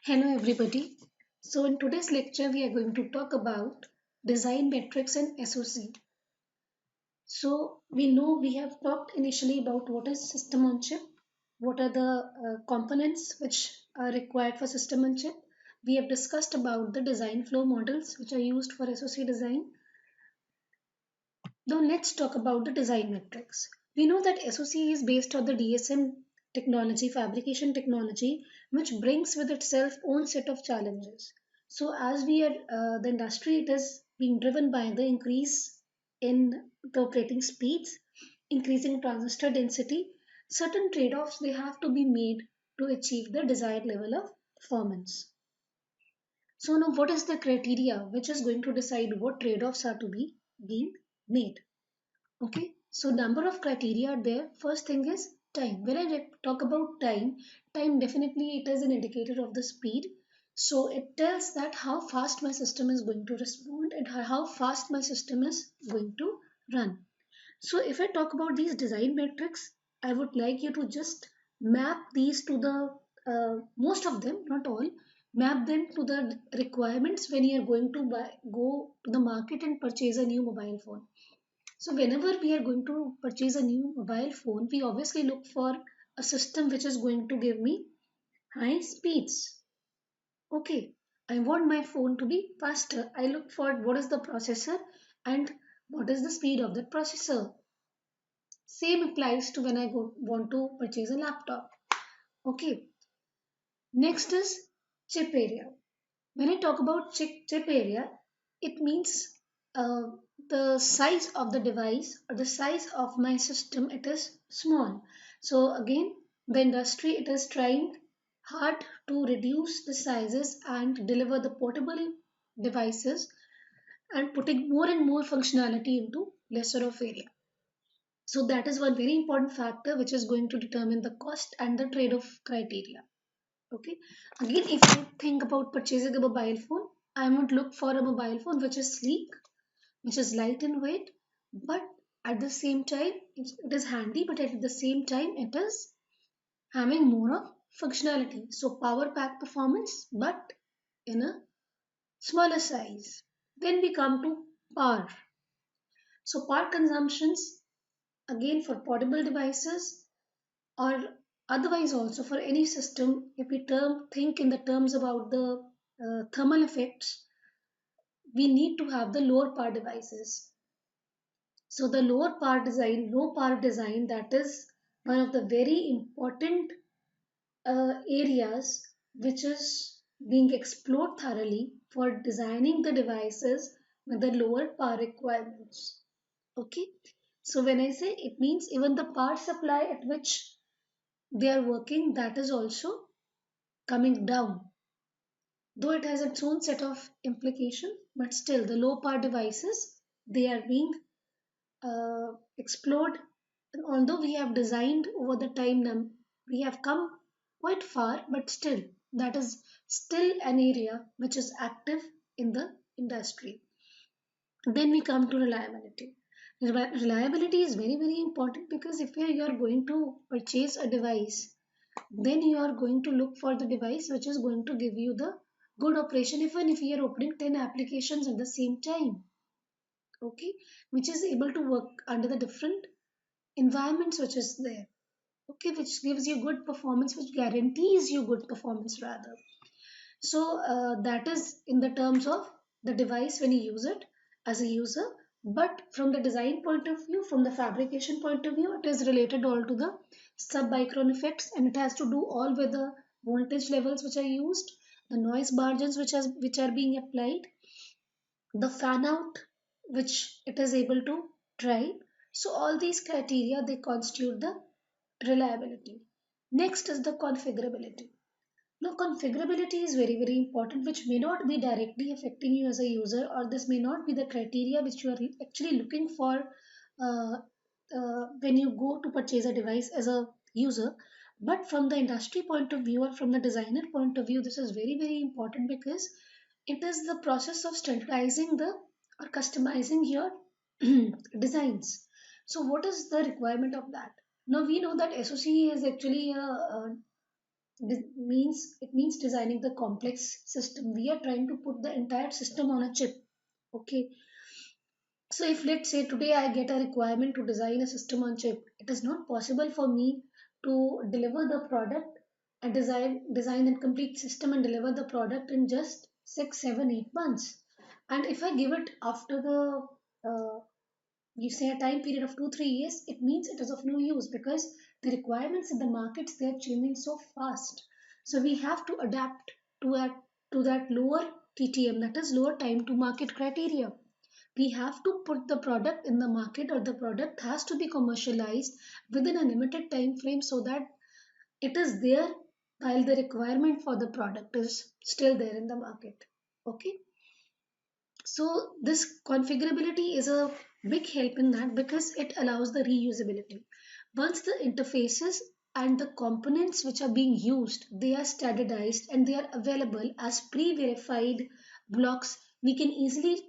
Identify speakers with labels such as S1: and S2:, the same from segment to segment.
S1: Hello everybody. So in today's lecture we are going to talk about design metrics and SOC. So we know we have talked initially about what is system on chip, what are the components which are required for system on chip. We have discussed about the design flow models which are used for SOC design. Now let's talk about the design metrics. We know that SOC is based on the DSM technology, fabrication technology, which brings with itself own set of challenges. So as we are the industry, it is being driven by the increase in the operating speeds, increasing transistor density. Certain trade-offs they have to be made to achieve the desired level of performance. So now what is the criteria which is going to decide what trade-offs are to be being made? Okay, so number of criteria are there. First thing is time. When I talk about time, time definitely it is an indicator of the speed. So it tells that how fast my system is going to respond and how fast my system is going to run. So if I talk about these design metrics, I would like you to just map these to the most of them, not all, map them to the requirements when you are going to go to the market and purchase a new mobile phone. So whenever we are going to purchase a new mobile phone, we obviously look for a system which is going to give me high speeds. Okay, I want my phone to be faster. I look for what is the processor and what is the speed of that processor. Same applies to when I want to purchase a laptop. Okay, next is chip area. When I talk about chip area, it means uh, the size of the device or the size of my system, it is small. So again, the industry, it is trying hard to reduce the sizes and deliver the portable devices and putting more and more functionality into lesser of area. So that is one very important factor which is going to determine the cost and the trade-off criteria. Okay. Again, if I think about purchasing a mobile phone, I would look for a mobile phone which is sleek, which is light in weight, but at the same time, it is handy, but at the same time, it is having more of functionality. So, power pack performance, but in a smaller size. Then we come to power. So, power consumptions, again for portable devices, or otherwise also for any system, if we think in the terms about the thermal effects, we need to have the lower power devices. So the low power design, that is one of the very important areas which is being explored thoroughly for designing the devices with the lower power requirements. Okay, so when I say, it means even the power supply at which they are working, that is also coming down, though it has its own set of implication, but still the low power devices, they are being explored. And although we have designed over the time, we have come quite far, but still that is still an area which is active in the industry. Then we come to reliability. Reliability is very very important, because if you are going to purchase a device, then you are going to look for the device which is going to give you the good operation, even if you are opening 10 applications at the same time. Okay, which is able to work under the different environments which is there. Okay, which gives you good performance, which guarantees you good performance rather. So that is in the terms of the device when you use it as a user. But from the design point of view, from the fabrication point of view, it is related all to the submicron effects, and it has to do all with the voltage levels which are used, the noise margins which are being applied, the fan out which it is able to drive. So all these criteria, they constitute the reliability. Next is the configurability. Now, configurability is very, very important, which may not be directly affecting you as a user, or this may not be the criteria which you are actually looking for uh, when you go to purchase a device as a user. But from the industry point of view or from the designer point of view, this is very, very important, because it is the process of standardizing the or customizing your designs. So, what is the requirement of that? Now we know that SOC is actually a Means designing the complex system. We are trying to put the entire system on a chip. Okay, so if let's say today I get a requirement to design a system on chip, it is not possible for me to deliver the product and design and complete system and deliver the product in just 6, 7, 8 months. And if I give it after the you say a time period of 2, 3 years, it means it is of no use because the requirements in the markets they are changing so fast. So we have to adapt to that lower TTM, that is lower time to market criteria. We have to put the product in the market, or the product has to be commercialized within a limited time frame so that it is there while the requirement for the product is still there in the market. Okay, so this configurability is a big help in that because it allows the reusability. Once the interfaces and the components which are being used, they are standardized and they are available as pre-verified blocks, we can easily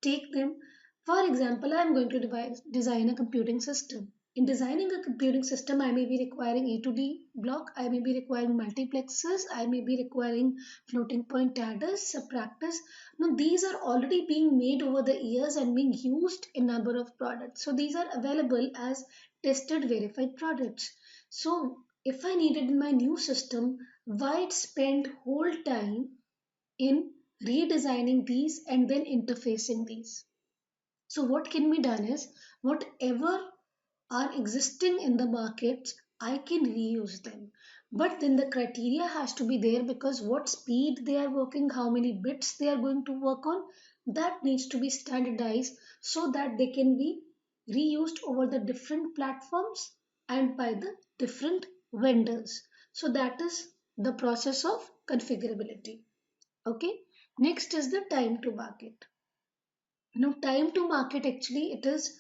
S1: take them. For example, I am going to design a computing system. In designing a computing system, I may be requiring A to D block, I may be requiring multiplexers, I may be requiring floating point adders, subtractors. Now, these are already being made over the years and being used in number of products. So, these are available as tested, verified products. So, if I needed in my new system, why spend whole time in redesigning these and then interfacing these? So, what can be done is whatever are existing in the markets, I can reuse them. But then the criteria has to be there because what speed they are working, how many bits they are going to work on, that needs to be standardized so that they can be reused over the different platforms and by the different vendors. So, that is the process of configurability. Okay, next is the time to market. Now, time to market actually it is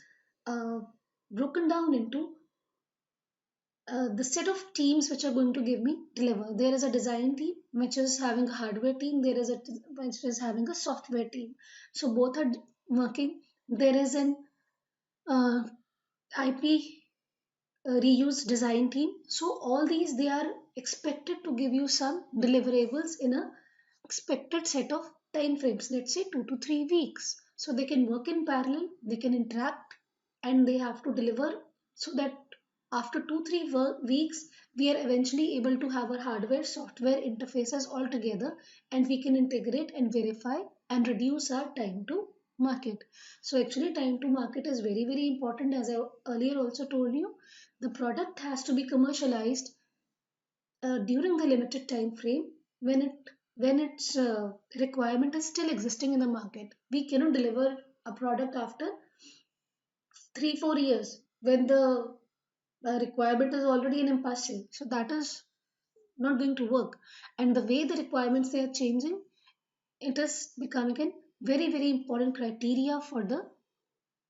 S1: uh, broken down into the set of teams which are going to give me deliver. There is a design team which is having a hardware team. There is a which is having a software team. So both are working. There is an IP reuse design team. So all these they are expected to give you some deliverables in a expected set of time frames, let's say 2 to 3 weeks. So they can work in parallel, they can interact, and they have to deliver so that after 2, 3 weeks, we are eventually able to have our hardware software interfaces all together and we can integrate and verify and reduce our time to market. So, actually, time to market is very, very important. As I earlier also told you, the product has to be commercialized during the limited time frame when its requirement is still existing in the market. We cannot deliver a product after 3, 4 years when the requirement is already in impasse. So that is not going to work. And the way the requirements they are changing, it is becoming a very, very important criteria for the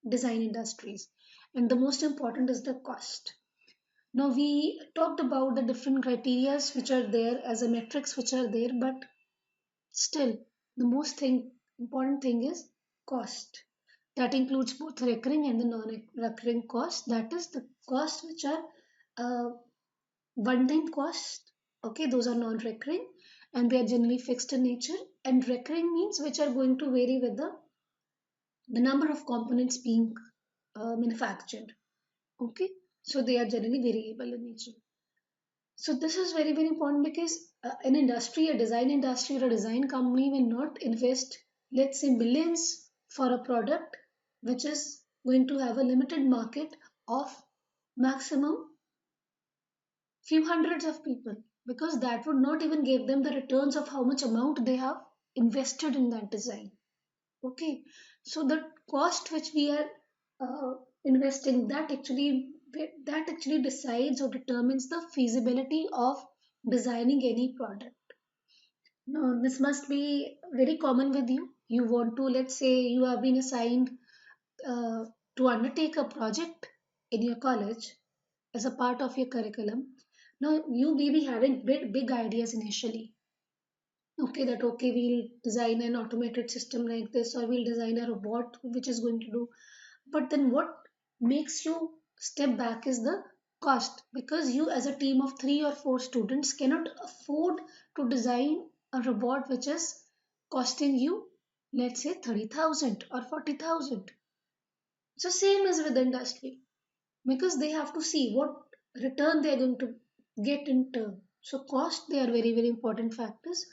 S1: design industries. And the most important is the cost. Now we talked about the different criterias which are there as a metrics which are there, but still the most thing important thing is cost. That includes both recurring and the non-recurring costs. That is the costs which are uh, one-time costs. Okay, those are non-recurring and they are generally fixed in nature. And recurring means which are going to vary with the number of components being manufactured. Okay, so they are generally variable in nature. So this is very, very important because an industry, a design industry or a design company will not invest, let's say, millions for a product which is going to have a limited market of maximum few hundreds of people, because that would not even give them the returns of how much amount they have invested in that design. Okay, so the cost which we are investing, that actually decides or determines the feasibility of designing any product. Now, this must be very common with you. You want to, let's say, you have been assigned uh, to undertake a project in your college as a part of your curriculum. Now, you may be having big ideas initially. Okay, that okay, we'll design an automated system like this, or we'll design a robot which is going to do. But then what makes you step back is the Cost, because you as a team of 3 or 4 students cannot afford to design a robot which is costing you, let's say, 30,000 or 40,000. So same as with industry, because they have to see what return they are going to get in turn. So cost, they are very very important factors.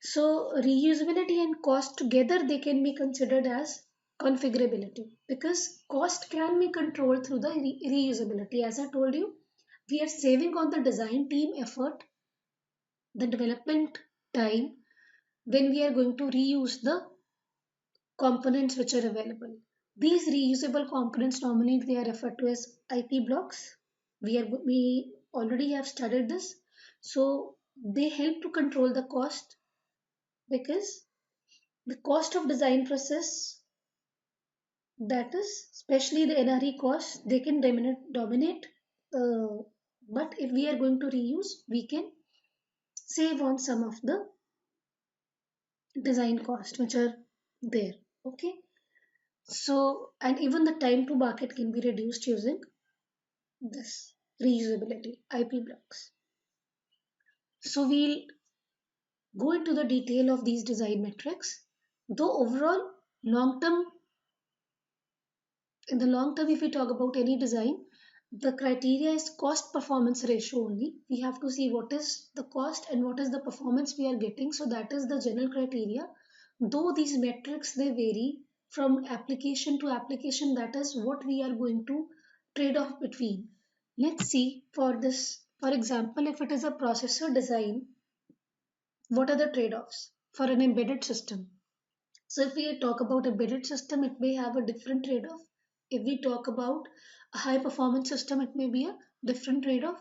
S1: So reusability and cost together, they can be considered as configurability, because cost can be controlled through the reusability. As I told you, we are saving on the design team effort, the development time, when we are going to reuse the components which are available. These reusable components, normally they are referred to as IP blocks. We already have studied this. So they help to control the cost, because the cost of design process, that is especially the NRE cost, they can dominate. But if we are going to reuse, we can save on some of the design costs which are there. Okay. So, and even the time to market can be reduced using this reusability IP blocks. So we'll go into the detail of these design metrics. Though overall, long term, in the long term, if we talk about any design, the criteria is cost performance ratio only. We have to see what is the cost and what is the performance we are getting. So that is the general criteria. Though these metrics, they vary from application to application, that is what we are going to trade off between. Let's see for this. For example, if it is a processor design, what are the trade-offs for an embedded system? So if we talk about embedded system, it may have a different trade-off. If we talk about a high performance system, it may be a different trade-off.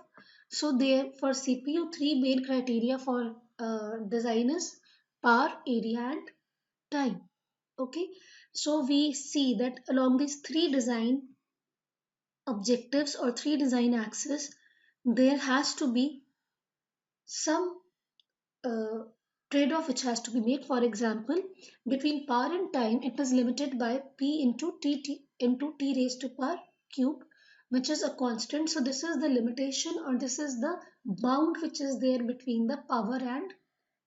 S1: So there, for CPU, three main criteria for design is power, area, and time. Okay, so we see that along these three design objectives or three design axes, there has to be some uh, trade-off which has to be made. For example, between power and time, it is limited by P into T into T raised to power cube, which is a constant. So this is the limitation, or this is the bound which is there between the power and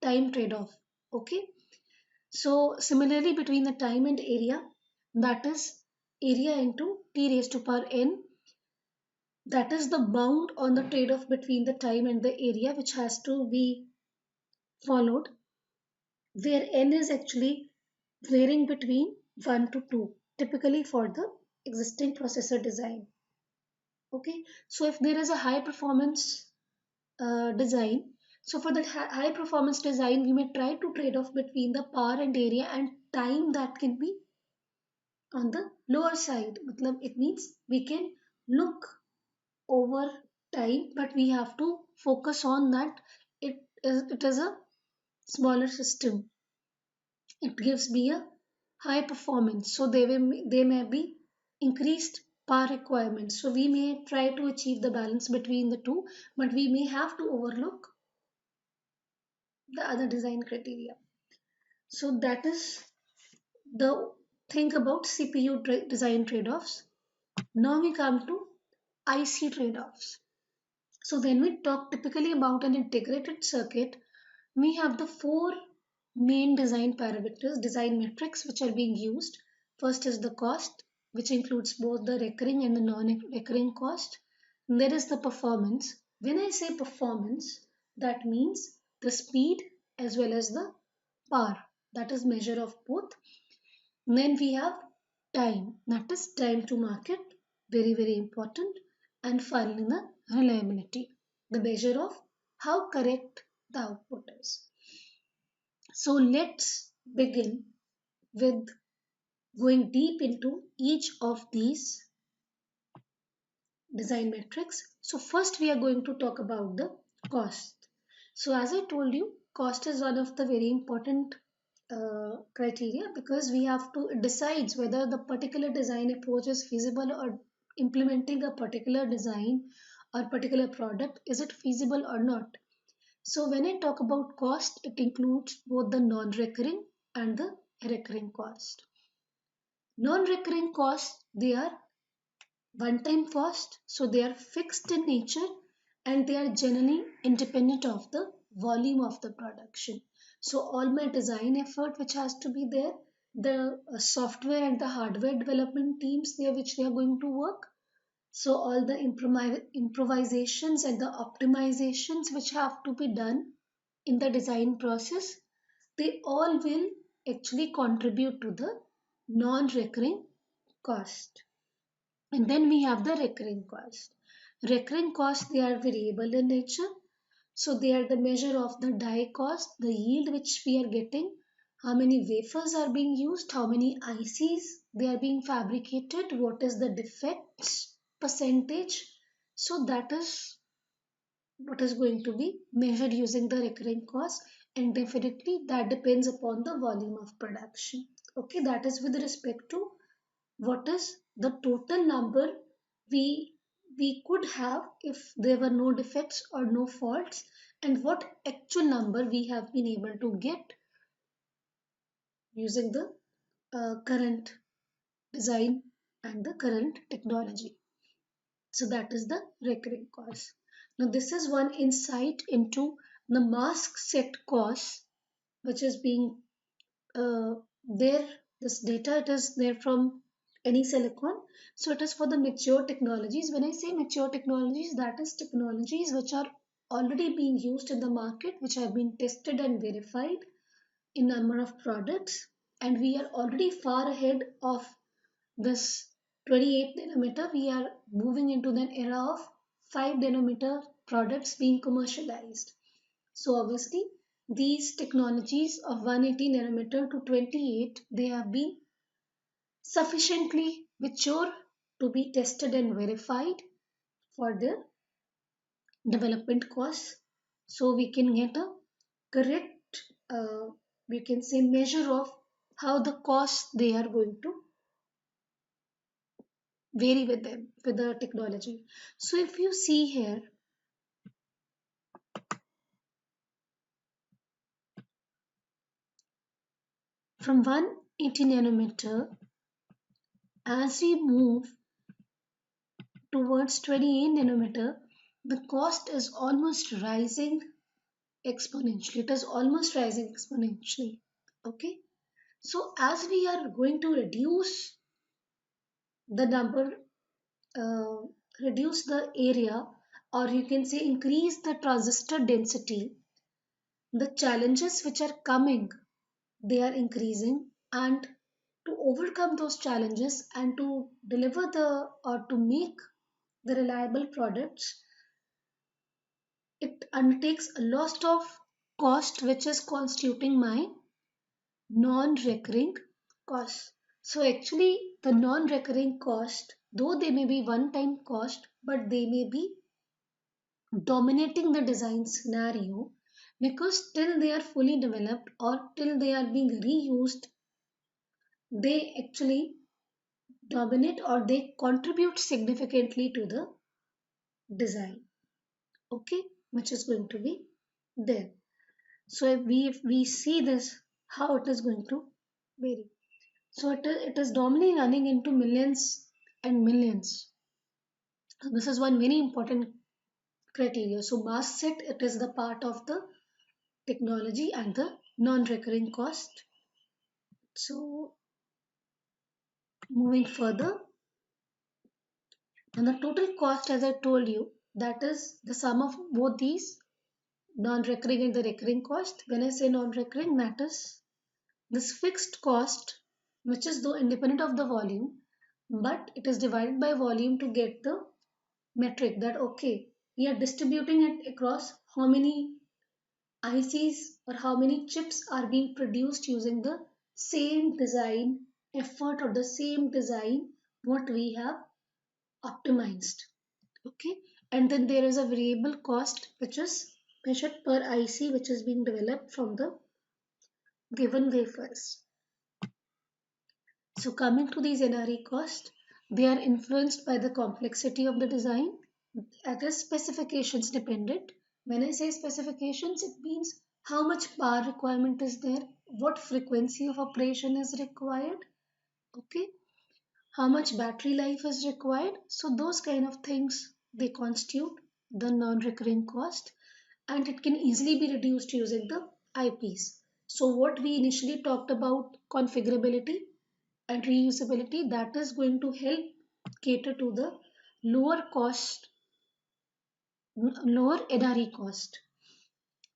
S1: time trade-off. Okay. So similarly, between the time and area, that is area into T raised to power n, that is the bound on the trade-off between the time and the area which has to be followed, where n is actually varying between 1 to 2, typically for the existing processor design. Okay, so if there is a high performance design, so for that high performance design, we may try to trade off between the power and area and time, that can be on the lower side. It means we can look over time, but we have to focus on that it is a smaller system. It gives me a high performance, so they may be increased power requirements. So we may try to achieve the balance between the two, but we may have to overlook the other design criteria. So that is the thing about CPU design trade-offs. Now we come to IC trade-offs. So when we talk typically about an integrated circuit, we have the four main design parameters, design metrics, which are being used. First is the cost, which includes both the recurring and the non-recurring cost. And there is the performance. When I say performance, that means the speed as well as the power. That is measure of both. And then we have time. That is time to market. Very, very important. And finally, the reliability. The measure of how correct the output is. So let's begin with going deep into each of these design metrics. So first we are going to talk about the cost. So as I told you, cost is one of the very important criteria, because we have to decide whether the particular design approach is feasible, or implementing a particular design or particular product, is it feasible or not. So when I talk about cost, it includes both the non-recurring and the recurring cost. Non-recurring costs, they are one-time cost, so they are fixed in nature and they are generally independent of the volume of the production. So all my design effort which has to be there, the software and the hardware development teams there which they are going to work, so all the improvisations and the optimizations which have to be done in the design process, they all will actually contribute to the non-recurring cost. And then we have the recurring cost. Recurring costs, they are variable in nature. So they are the measure of the die cost, the yield which we are getting, how many wafers are being used, how many ICs they are being fabricated, what is the defects percentage. So that is what is going to be measured using the recurring cost, and definitely that depends upon the volume of production. Okay, that is with respect to what is the total number we we could have if there were no defects or no faults, and what actual number we have been able to get using the current design and the current technology. So that is the recurring cost. Now this is one insight into the mask set cost which is being uh, there. This data, it is there from any silicon, so it is for the mature technologies. When I say mature technologies, that is technologies which are already being used in the market, which have been tested and verified in number of products, and we are already far ahead of this 28 nanometer. We are moving into the era of 5 nanometer products being commercialized. So obviously these technologies of 180 nanometer to 28, they have been sufficiently mature to be tested and verified for their development costs. So we can get a correct, we can say, measure of how the costs they are going to vary with them, with the technology. So if you see here, from 180 nanometer, as we move towards 28 nanometer, the cost is almost rising exponentially. It is almost rising exponentially. Okay. So as we are going to reduce the number, uh, reduce the area, or you can say increase the transistor density, the challenges which are coming, they are increasing, and to overcome those challenges and to deliver the or to make the reliable products, it undertakes a lot of cost which is constituting my non-recurring costs. So actually the non-recurring cost, though they may be one-time cost, but they may be dominating the design scenario, because till they are fully developed or till they are being reused, they actually dominate or they contribute significantly to the design. Okay, which is going to be there. So if we see this, how it is going to vary. So it is normally running into millions and millions. This is one very important criteria. So mask set, it is the part of the technology and the non-recurring cost. So moving further, and the total cost, as I told you, that is the sum of both these non-recurring and the recurring cost. When I say non-recurring, that is this fixed cost, which is though independent of the volume, but it is divided by volume to get the metric that okay, we are distributing it across how many ICs or how many chips are being produced using the same design effort or the same design what we have optimized. Okay, and then there is a variable cost which is measured per IC which is being developed from the given wafers. So coming to these NRE costs, they are influenced by the complexity of the design. It is specifications dependent. When I say specifications, it means how much power requirement is there, what frequency of operation is required, okay, how much battery life is required. So those kind of things they constitute the non-recurring cost, and it can easily be reduced using the IPs. So what we initially talked about configurability and reusability, that is going to help cater to the lower cost, lower NRE cost.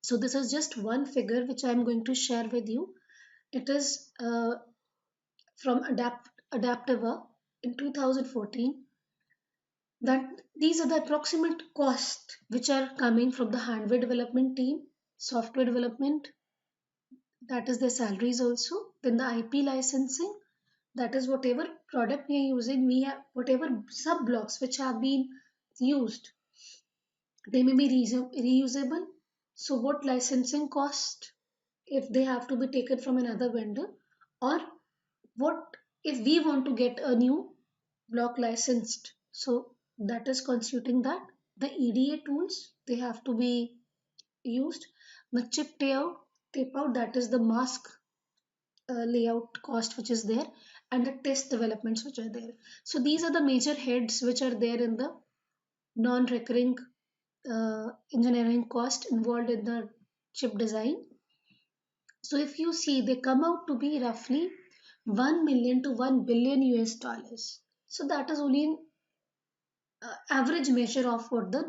S1: So this is just one figure which I am going to share with you. It is from Adaptiva in 2014, that these are the approximate costs which are coming from the hardware development team, software development, that is their salaries also, then the IP licensing, that is whatever product we are using, we have whatever sub blocks which have been used, they may be reusable. So what licensing cost if they have to be taken from another vendor, or what if we want to get a new block licensed, so that is constituting that. The EDA tools they have to be used, the chip tape out, that is the mask layout cost which is there, and the test developments which are there. So these are the major heads which are there in the non-recurring engineering cost involved in the chip design. So if you see, they come out to be roughly 1 million to 1 billion US dollars. So that is only an average measure of what the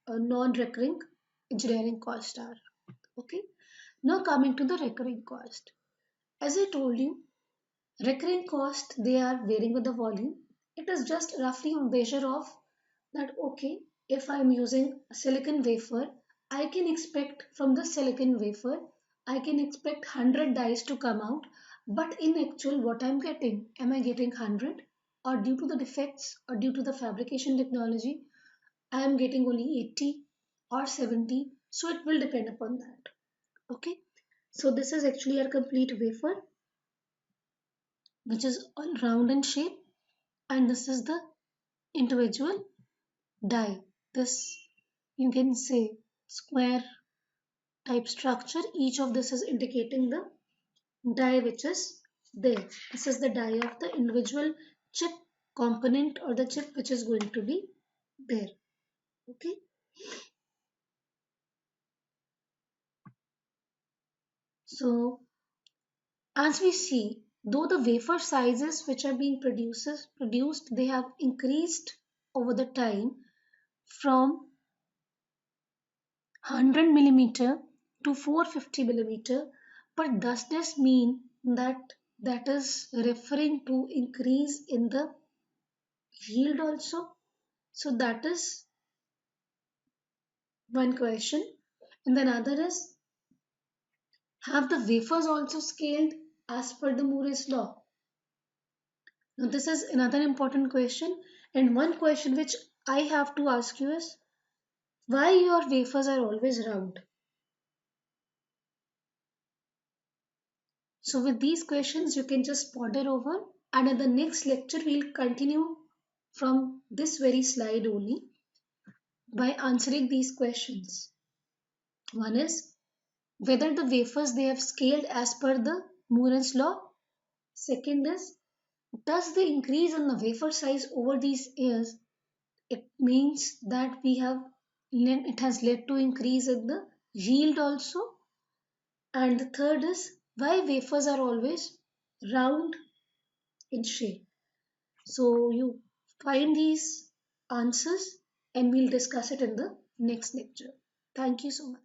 S1: non-recurring engineering costs are. Okay. Now coming to the recurring cost. As I told you, recurring cost they are varying with the volume. It is just roughly a measure of that. Okay, if I am using a silicon wafer, I can expect from the silicon wafer, I can expect 100 dies to come out, but in actual what I'm getting, am I getting 100, or due to the defects or due to the fabrication technology, I am getting only 80 or 70. So it will depend upon that. Okay, so this is actually a complete wafer which is all round in shape, and this is the individual die. This you can say square type structure. Each of this is indicating the die which is there. This is the die of the individual chip component or the chip which is going to be there. Okay. So as we see, though the wafer sizes which are being produced, they have increased over the time from 100 millimeter to 450 millimeter, but does this mean that that is referring to increase in the yield also? So that is one question. And then other is, have the wafers also scaled as per the Moore's law? Now this is another important question, and one question which I have to ask you is, why your wafers are always round? So with these questions, you can just ponder over, and in the next lecture, we'll continue from this very slide only by answering these questions. One is whether the wafers they have scaled as per the Moore's law. Second is, does the increase in the wafer size over these years, it means that it has led to increase in the yield also. And the third is, why wafers are always round in shape. So you find these answers and we'll discuss it in the next lecture. Thank you so much.